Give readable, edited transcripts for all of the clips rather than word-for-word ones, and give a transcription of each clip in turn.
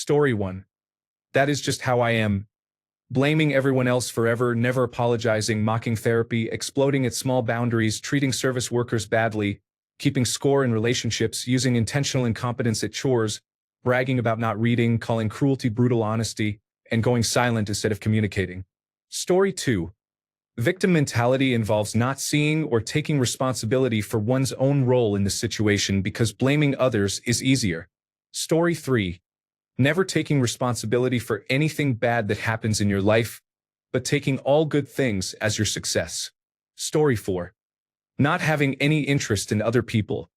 Story 1. That is just how I am. Blaming everyone else forever, never apologizing, mocking therapy, exploding at small boundaries, treating service workers badly, keeping score in relationships, using intentional incompetence at chores, bragging about not reading, calling cruelty brutal honesty, and going silent instead of communicating. Story 2. Victim mentality involves not seeing or taking responsibility for one's own role in the situation because blaming others is easier. Story 3. Never taking responsibility for anything bad that happens in your life, but taking all good things as your success. Story 4. Not having any interest in other people,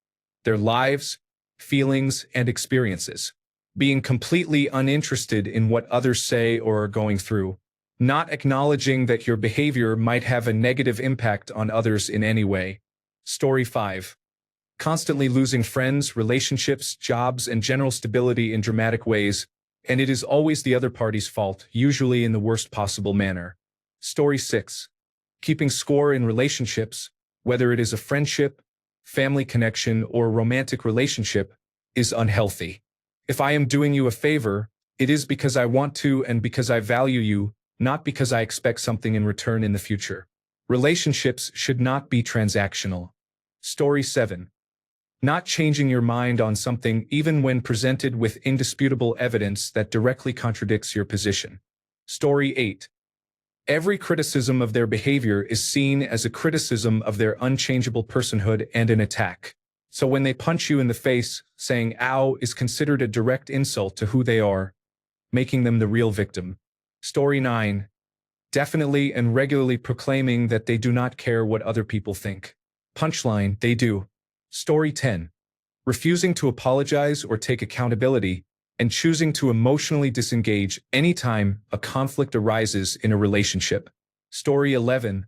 their lives, feelings, and experiences. Being completely uninterested in what others say or are going through. Not acknowledging that your behavior might have a negative impact on others in any way. Story 5. Constantly losing friends, relationships, jobs, and general stability in dramatic ways, and it is always the other party's fault, usually in the worst possible manner. Story 6. Keeping score in relationships, whether it is a friendship, family connection, or romantic relationship, is unhealthy. If I am doing you a favor, it is because I want to and because I value you, not because I expect something in return in the future. Relationships should not be transactional. Story 7. Not changing your mind on something even when presented with indisputable evidence that directly contradicts your position. Story 8. Every criticism of their behavior is seen as a criticism of their unchangeable personhood and an attack. So when they punch you in the face, saying "ow" is considered a direct insult to who they are, making them the real victim. Story 9. Definitely and regularly proclaiming that they do not care what other people think. Punchline, they do. Story 10. Refusing to apologize or take accountability, and choosing to emotionally disengage anytime a conflict arises in a relationship. Story 11.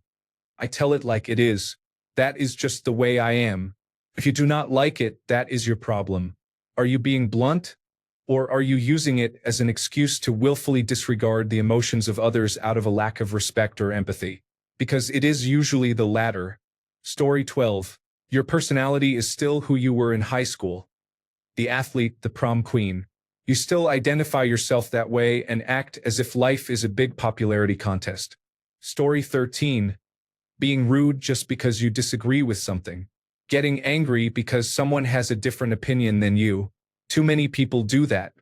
I tell it like it is. That is just the way I am. If you do not like it, that is your problem. Are you being blunt? Or are you using it as an excuse to willfully disregard the emotions of others out of a lack of respect or empathy? Because it is usually the latter. Story 12. Your personality is still who you were in high school. The athlete, the prom queen. You still identify yourself that way and act as if life is a big popularity contest. Story 13. Being rude just because you disagree with something. Getting angry because someone has a different opinion than you. Too many people do that.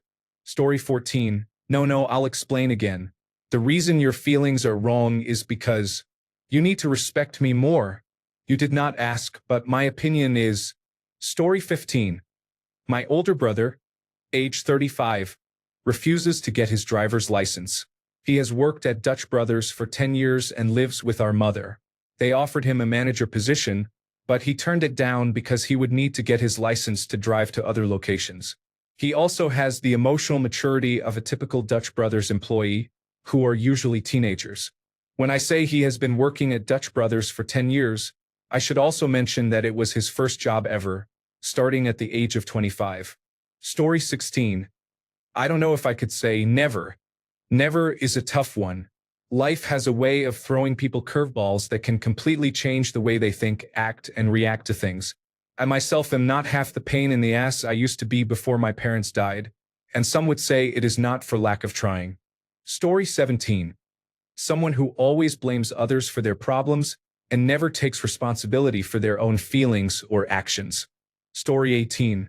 Story 14. No, I'll explain again. The reason your feelings are wrong is because you need to respect me more. You did not ask, but my opinion is. Story 15. My older brother, age 35, refuses to get his driver's license. He has worked at Dutch Brothers for 10 years and lives with our mother. They offered him a manager position, but he turned it down because he would need to get his license to drive to other locations. He also has the emotional maturity of a typical Dutch Brothers employee, who are usually teenagers. When I say he has been working at Dutch Brothers for 10 years, I should also mention that it was his first job ever, starting at the age of 25. Story 16. I don't know if I could say never. Never is a tough one. Life has a way of throwing people curveballs that can completely change the way they think, act, and react to things. I myself am not half the pain in the ass I used to be before my parents died, and some would say it is not for lack of trying. Story 17. Someone who always blames others for their problems and never takes responsibility for their own feelings or actions. Story 18.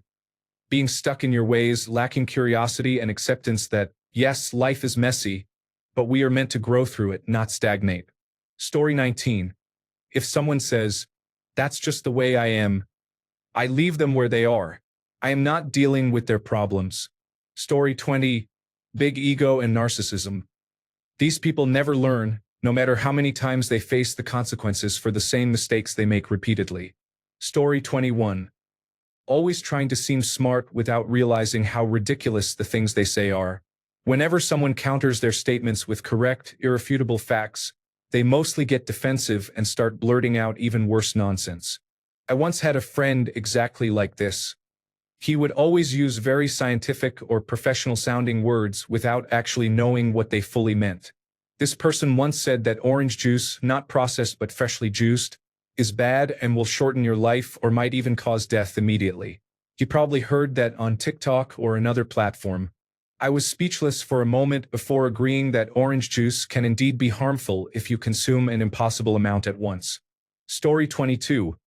Being stuck in your ways, lacking curiosity and acceptance that, yes, life is messy, but we are meant to grow through it, not stagnate. Story 19. If someone says, "That's just the way I am," I leave them where they are. I am not dealing with their problems. Story 20. Big ego and narcissism. These people never learn, no matter how many times they face the consequences for the same mistakes they make repeatedly. Story 21. Always trying to seem smart without realizing how ridiculous the things they say are. Whenever someone counters their statements with correct, irrefutable facts, they mostly get defensive and start blurting out even worse nonsense. I once had a friend exactly like this. He would always use very scientific or professional-sounding words without actually knowing what they fully meant. This person once said that orange juice, not processed but freshly juiced, is bad and will shorten your life or might even cause death immediately. You probably heard that on TikTok or another platform. I was speechless for a moment before agreeing that orange juice can indeed be harmful if you consume an impossible amount at once. Story 22.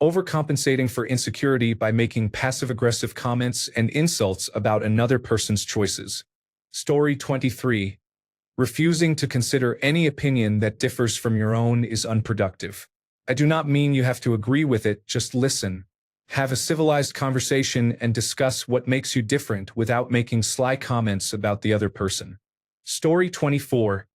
Overcompensating for insecurity by making passive-aggressive comments and insults about another person's choices. Story 23. Refusing to consider any opinion that differs from your own is unproductive. I do not mean you have to agree with it, just listen. Have a civilized conversation and discuss what makes you different without making sly comments about the other person. Story 24.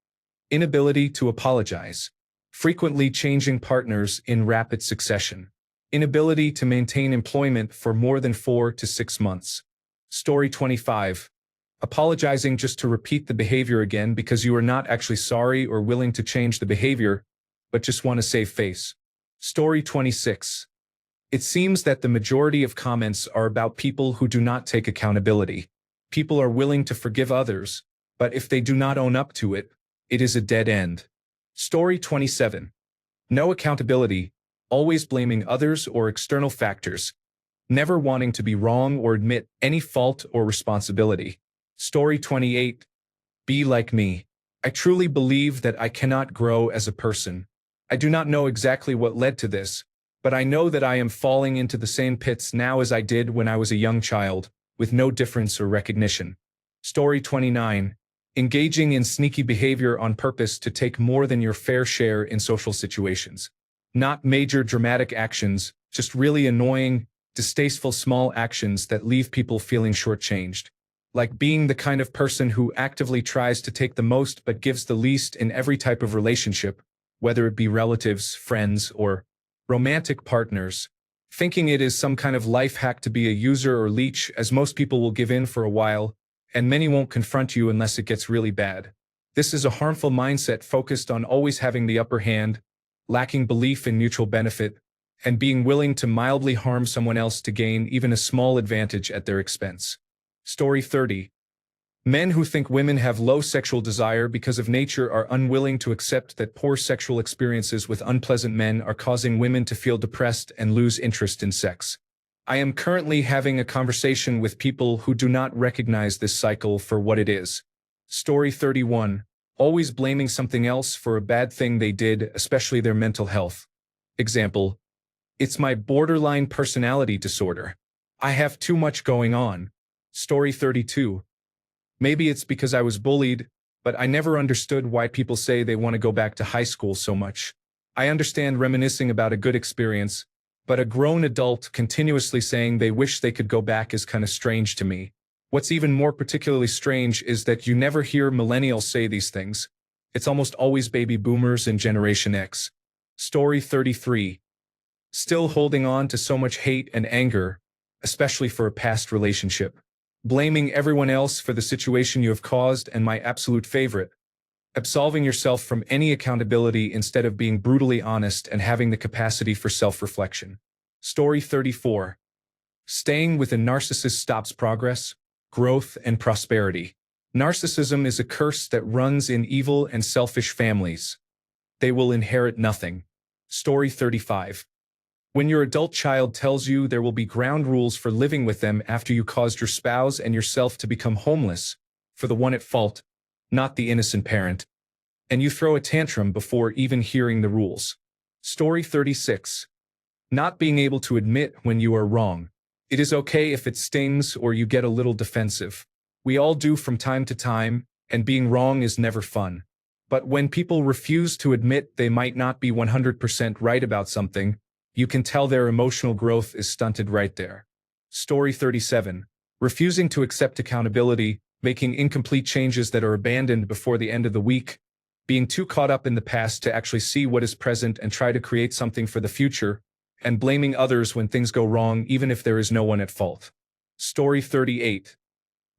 Inability to apologize. Frequently changing partners in rapid succession. Inability to maintain employment for more than 4 to 6 months. Story 25. Apologizing just to repeat the behavior again because you are not actually sorry or willing to change the behavior, but just want to save face. Story 26. It seems that the majority of comments are about people who do not take accountability. People are willing to forgive others, but if they do not own up to it, it is a dead end. Story 27. No accountability, always blaming others or external factors, never wanting to be wrong or admit any fault or responsibility. Story 28. Be like me. I truly believe that I cannot grow as a person. I do not know exactly what led to this, but I know that I am falling into the same pits now as I did when I was a young child, with no difference or recognition. Story 29. Engaging in sneaky behavior on purpose to take more than your fair share in social situations. Not major dramatic actions, just really annoying, distasteful small actions that leave people feeling shortchanged. Like being the kind of person who actively tries to take the most but gives the least in every type of relationship, whether it be relatives, friends, or romantic partners, thinking it is some kind of life hack to be a user or leech, as most people will give in for a while, and many won't confront you unless it gets really bad. This is a harmful mindset focused on always having the upper hand, lacking belief in mutual benefit, and being willing to mildly harm someone else to gain even a small advantage at their expense. Story 30. Men who think women have low sexual desire because of nature are unwilling to accept that poor sexual experiences with unpleasant men are causing women to feel depressed and lose interest in sex. I am currently having a conversation with people who do not recognize this cycle for what it is. Story 31. Always blaming something else for a bad thing they did, especially their mental health. Example. It's my borderline personality disorder. I have too much going on. Story 32. Maybe it's because I was bullied, but I never understood why people say they want to go back to high school so much. I understand reminiscing about a good experience, but a grown adult continuously saying they wish they could go back is kind of strange to me. What's even more particularly strange is that you never hear millennials say these things. It's almost always baby boomers and Generation X. Story 33. Still holding on to so much hate and anger, especially for a past relationship. Blaming everyone else for the situation you have caused, and my absolute favorite, absolving yourself from any accountability instead of being brutally honest and having the capacity for self-reflection. Story 34. Staying with a narcissist stops progress, growth, and prosperity. Narcissism is a curse that runs in evil and selfish families. They will inherit nothing. Story 35. When your adult child tells you there will be ground rules for living with them after you caused your spouse and yourself to become homeless, for the one at fault, not the innocent parent, and you throw a tantrum before even hearing the rules. Story 36. Not being able to admit when you are wrong. It is okay if it stings or you get a little defensive. We all do from time to time, and being wrong is never fun. But when people refuse to admit they might not be 100% right about something, you can tell their emotional growth is stunted right there. Story 37. Refusing to accept accountability, making incomplete changes that are abandoned before the end of the week, being too caught up in the past to actually see what is present and try to create something for the future, and blaming others when things go wrong even if there is no one at fault. Story 38.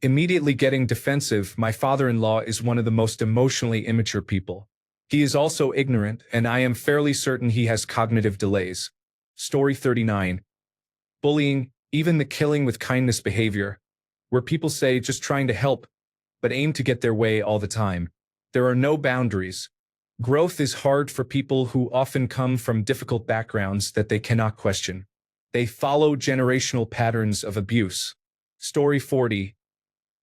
Immediately getting defensive. My father-in-law is one of the most emotionally immature people. He is also ignorant, and I am fairly certain he has cognitive delays. Story 39. Bullying, even the killing with kindness behavior, where people say just trying to help, but aim to get their way all the time. There are no boundaries. Growth is hard for people who often come from difficult backgrounds that they cannot question. They follow generational patterns of abuse. Story 40.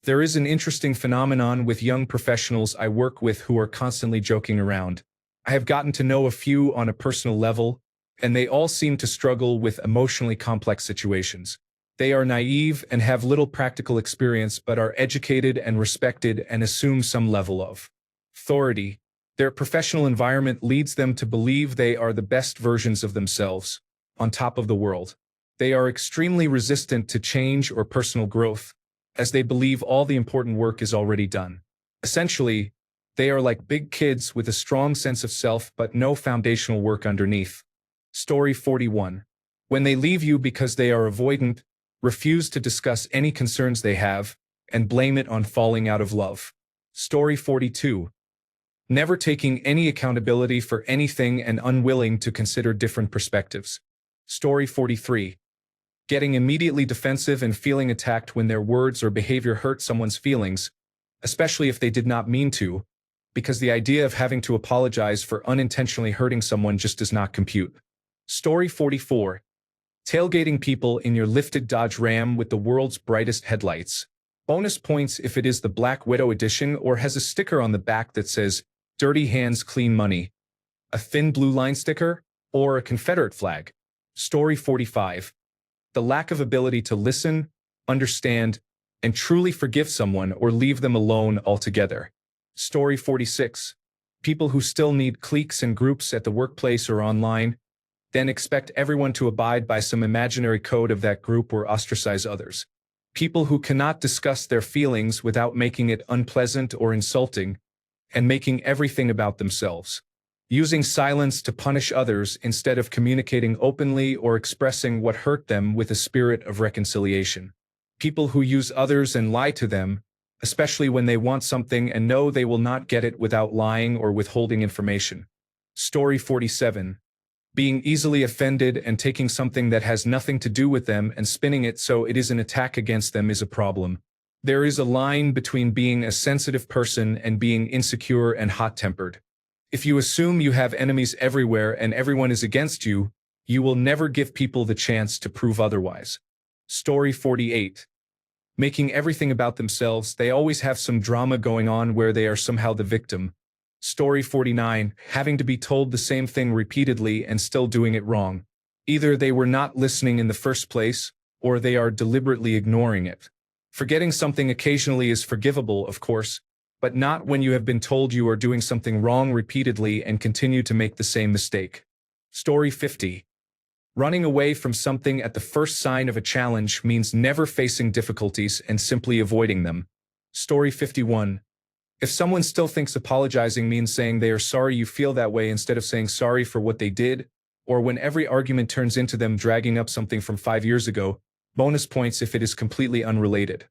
There is an interesting phenomenon with young professionals I work with who are constantly joking around. I have gotten to know a few on a personal level, and they all seem to struggle with emotionally complex situations. They are naive and have little practical experience but are educated and respected and assume some level of authority. Their professional environment leads them to believe they are the best versions of themselves, on top of the world. They are extremely resistant to change or personal growth, as they believe all the important work is already done. Essentially, they are like big kids with a strong sense of self but no foundational work underneath. Story 41. When they leave you because they are avoidant, refuse to discuss any concerns they have, and blame it on falling out of love. Story 42. Never taking any accountability for anything and unwilling to consider different perspectives. Story 43. Getting immediately defensive and feeling attacked when their words or behavior hurt someone's feelings, especially if they did not mean to, because the idea of having to apologize for unintentionally hurting someone just does not compute. Story 44. Tailgating people in your lifted Dodge Ram with the world's brightest headlights. Bonus points if it is the Black Widow edition or has a sticker on the back that says, "Dirty Hands Clean Money," a thin blue line sticker, or a Confederate flag. Story 45. The lack of ability to listen, understand, and truly forgive someone or leave them alone altogether. Story 46. People who still need cliques and groups at the workplace or online, then expect everyone to abide by some imaginary code of that group or ostracize others. People who cannot discuss their feelings without making it unpleasant or insulting, and making everything about themselves. Using silence to punish others instead of communicating openly or expressing what hurt them with a spirit of reconciliation. People who use others and lie to them, especially when they want something and know they will not get it without lying or withholding information. Story 47. Being easily offended and taking something that has nothing to do with them and spinning it so it is an attack against them is a problem. There is a line between being a sensitive person and being insecure and hot-tempered. If you assume you have enemies everywhere and everyone is against you, you will never give people the chance to prove otherwise. Story 48. Making everything about themselves, they always have some drama going on where they are somehow the victim. Story 49. Having to be told the same thing repeatedly and still doing it wrong. Either they were not listening in the first place, or they are deliberately ignoring it. Forgetting something occasionally is forgivable, of course, but not when you have been told you are doing something wrong repeatedly and continue to make the same mistake. Story 50. Running away from something at the first sign of a challenge means never facing difficulties and simply avoiding them. Story 51. If someone still thinks apologizing means saying they are sorry you feel that way instead of saying sorry for what they did, or when every argument turns into them dragging up something from 5 years ago, bonus points if it is completely unrelated.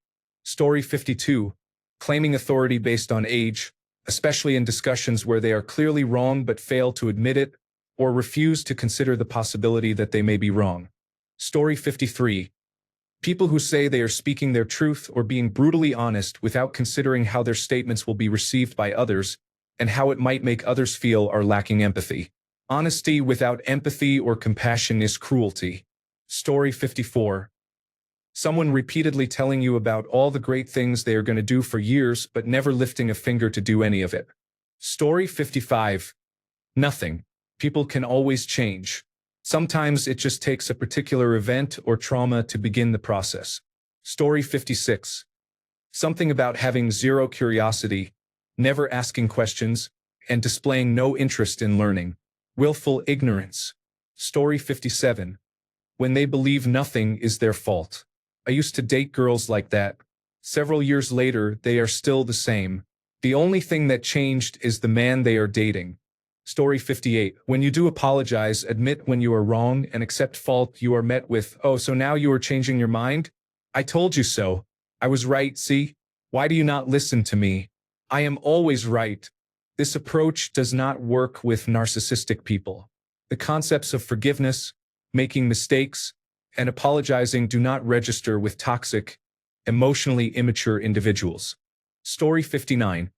Story 52. Claiming authority based on age, especially in discussions where they are clearly wrong but fail to admit it, or refuse to consider the possibility that they may be wrong. Story 53. People who say they are speaking their truth or being brutally honest without considering how their statements will be received by others, and how it might make others feel are lacking empathy. Honesty without empathy or compassion is cruelty. Story 54. Someone repeatedly telling you about all the great things they are going to do for years but never lifting a finger to do any of it. Story 55. Nothing. People can always change. Sometimes it just takes a particular event or trauma to begin the process. Story 56. Something about having zero curiosity, never asking questions, and displaying no interest in learning. Willful ignorance. Story 57. When they believe nothing is their fault. I used to date girls like that. Several years later, they are still the same. The only thing that changed is the man they are dating. Story 58. When you do apologize, admit when you are wrong, and accept fault, you are met with, "Oh, so now you are changing your mind? I told you so. I was right, see? Why do you not listen to me? I am always right." This approach does not work with narcissistic people. The concepts of forgiveness, making mistakes, and apologizing do not register with toxic, emotionally immature individuals. Story 59.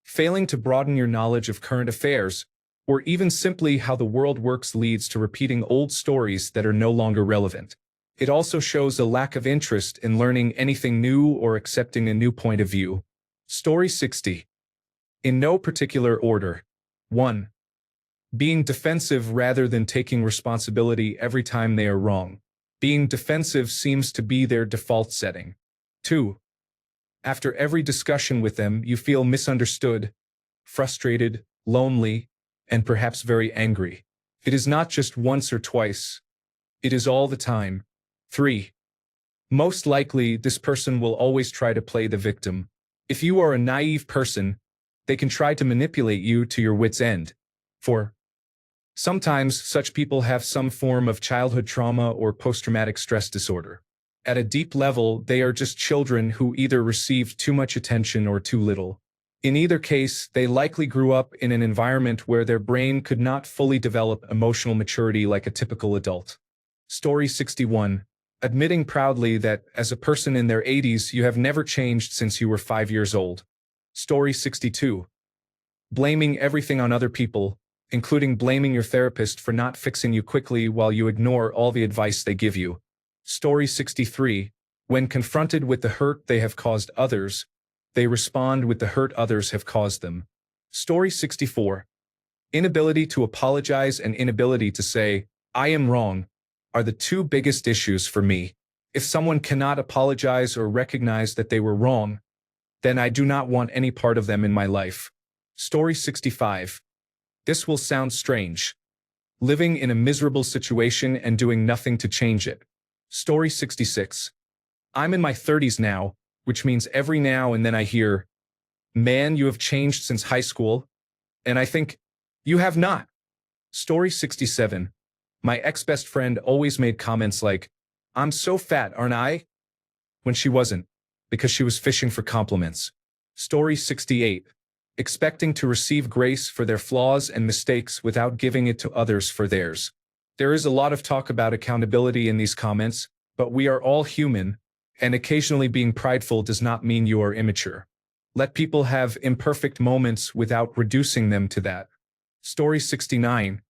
Failing to broaden your knowledge of current affairs, or even simply how the world works leads to repeating old stories that are no longer relevant. It also shows a lack of interest in learning anything new or accepting a new point of view. Story 60. In no particular order. 1. Being defensive rather than taking responsibility every time they are wrong. Being defensive seems to be their default setting. 2. After every discussion with them, you feel misunderstood, frustrated, lonely, and perhaps very angry. It is not just once or twice. It is all the time. 3. Most likely, this person will always try to play the victim. If you are a naive person, they can try to manipulate you to your wit's end. 4. Sometimes such people have some form of childhood trauma or post-traumatic stress disorder. At a deep level, they are just children who either received too much attention or too little. In either case, they likely grew up in an environment where their brain could not fully develop emotional maturity like a typical adult. Story 61. Admitting proudly that, as a person in their 80s, you have never changed since you were 5 years old. Story 62. Blaming everything on other people, including blaming your therapist for not fixing you quickly while you ignore all the advice they give you. Story 63. When confronted with the hurt they have caused others, they respond with the hurt others have caused them. Story 64. Inability to apologize and inability to say, "I am wrong," are the two biggest issues for me. If someone cannot apologize or recognize that they were wrong, then I do not want any part of them in my life. Story 65. This will sound strange. Living in a miserable situation and doing nothing to change it. Story 66. I'm in my 30s now, which means every now and then I hear, "Man, you have changed since high school." And I think, "You have not." Story 67. My ex-best friend always made comments like, "I'm so fat, aren't I?" when she wasn't, because she was fishing for compliments. Story 68. Expecting to receive grace for their flaws and mistakes without giving it to others for theirs. There is a lot of talk about accountability in these comments, but we are all human, and occasionally being prideful does not mean you are immature. Let people have imperfect moments without reducing them to that. Story 69.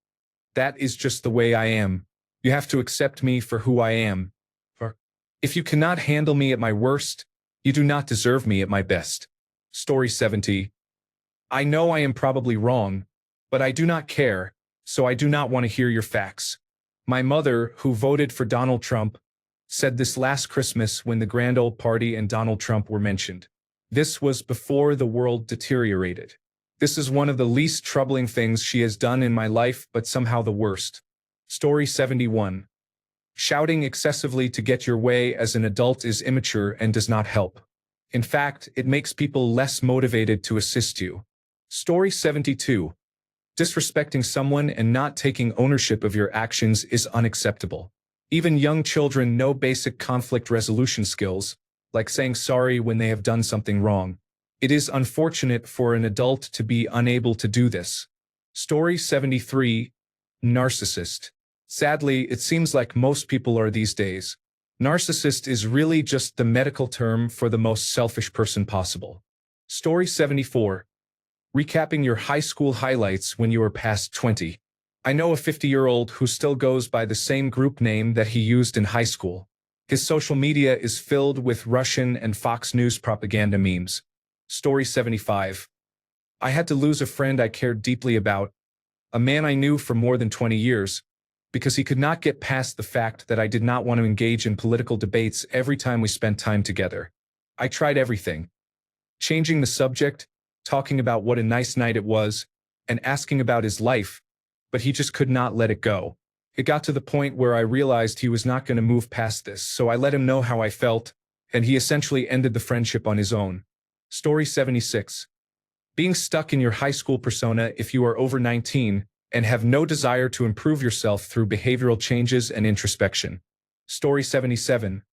That is just the way I am. You have to accept me for who I am. If you cannot handle me at my worst, you do not deserve me at my best. Story 70. I know I am probably wrong, but I do not care, so I do not want to hear your facts. My mother, who voted for Donald Trump, said this last Christmas when the grand old party and Donald Trump were mentioned. This was before the world deteriorated. This is one of the least troubling things she has done in my life, but somehow the worst. Story 71. Shouting excessively to get your way as an adult is immature and does not help. In fact, it makes people less motivated to assist you. Story 72. Disrespecting someone and not taking ownership of your actions is unacceptable. Even young children know basic conflict resolution skills, like saying sorry when they have done something wrong. It is unfortunate for an adult to be unable to do this. Story 73. Narcissist. Sadly, it seems like most people are these days. Narcissist is really just the medical term for the most selfish person possible. Story 74. Recapping your high school highlights when you are past 20. I know a 50-year-old who still goes by the same group name that he used in high school. His social media is filled with Russian and Fox News propaganda memes. Story 75. I had to lose a friend I cared deeply about, a man I knew for more than 20 years, because he could not get past the fact that I did not want to engage in political debates every time we spent time together. I tried everything. Changing the subject, talking about what a nice night it was, and asking about his life, but he just could not let it go. It got to the point where I realized he was not going to move past this, so I let him know how I felt, and he essentially ended the friendship on his own. Story 76. Being stuck in your high school persona if you are over 19 and have no desire to improve yourself through behavioral changes and introspection. Story 77.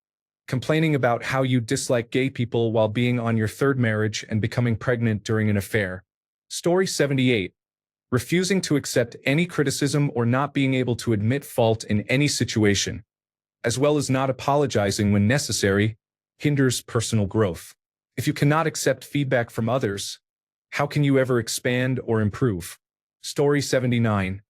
Complaining about how you dislike gay people while being on your third marriage and becoming pregnant during an affair. Story 78. Refusing to accept any criticism or not being able to admit fault in any situation, as well as not apologizing when necessary, hinders personal growth. If you cannot accept feedback from others, how can you ever expand or improve? Story 79.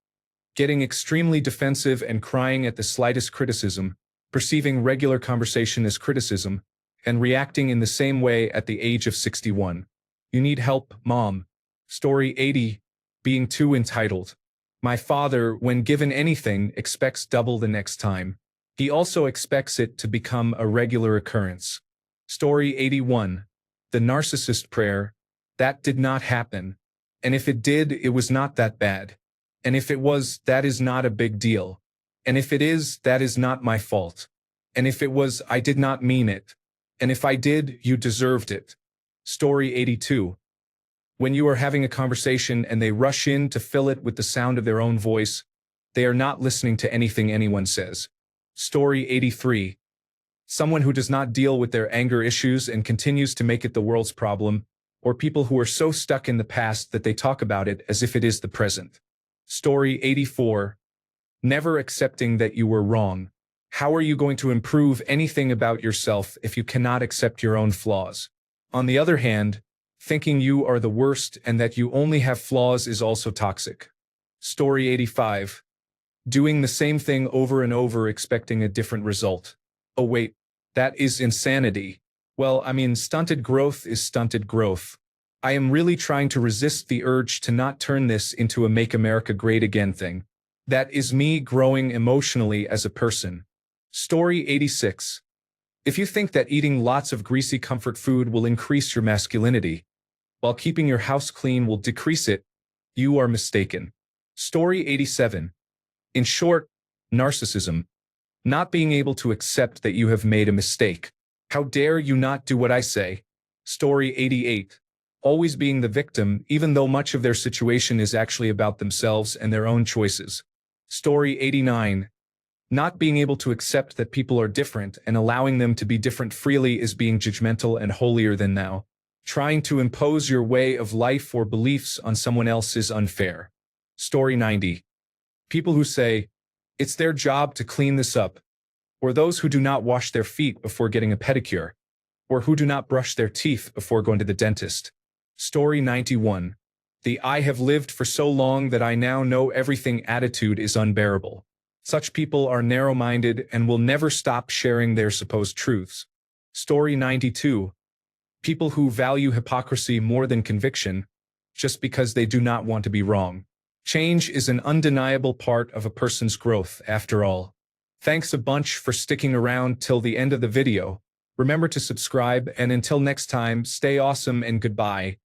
Getting extremely defensive and crying at the slightest criticism, perceiving regular conversation as criticism, and reacting in the same way at the age of 61. You need help, Mom. Story 80. Being too entitled. My father, when given anything, expects double the next time. He also expects it to become a regular occurrence. Story 81. The narcissist prayer. That did not happen. And if it did, it was not that bad. And if it was, that is not a big deal. And if it is, that is not my fault. And if it was, I did not mean it. And if I did, you deserved it. Story 82. When you are having a conversation and they rush in to fill it with the sound of their own voice, they are not listening to anything anyone says. Story 83. Someone who does not deal with their anger issues and continues to make it the world's problem, or people who are so stuck in the past that they talk about it as if it is the present. Story 84. Never accepting that you were wrong. How are you going to improve anything about yourself if you cannot accept your own flaws? On the other hand, thinking you are the worst and that you only have flaws is also toxic. Story 85. Doing the same thing over and over expecting a different result. Oh wait, that is insanity. Well, stunted growth is stunted growth. I am really trying to resist the urge to not turn this into a Make America Great Again thing. That is me growing emotionally as a person. Story 86. If you think that eating lots of greasy comfort food will increase your masculinity, while keeping your house clean will decrease it, you are mistaken. Story 87. In short, narcissism. Not being able to accept that you have made a mistake. How dare you not do what I say? Story 88. Always being the victim, even though much of their situation is actually about themselves and their own choices. Story 89. Not being able to accept that people are different and allowing them to be different freely is being judgmental and holier than thou. Trying to impose your way of life or beliefs on someone else is unfair. Story 90. People who say, it's their job to clean this up, or those who do not wash their feet before getting a pedicure, or who do not brush their teeth before going to the dentist. Story 91. The I have lived for so long that I now know everything attitude is unbearable. Such people are narrow-minded and will never stop sharing their supposed truths. Story 92. People who value hypocrisy more than conviction, just because they do not want to be wrong. Change is an undeniable part of a person's growth, after all. Thanks a bunch for sticking around till the end of the video. Remember to subscribe, and until next time, stay awesome and goodbye.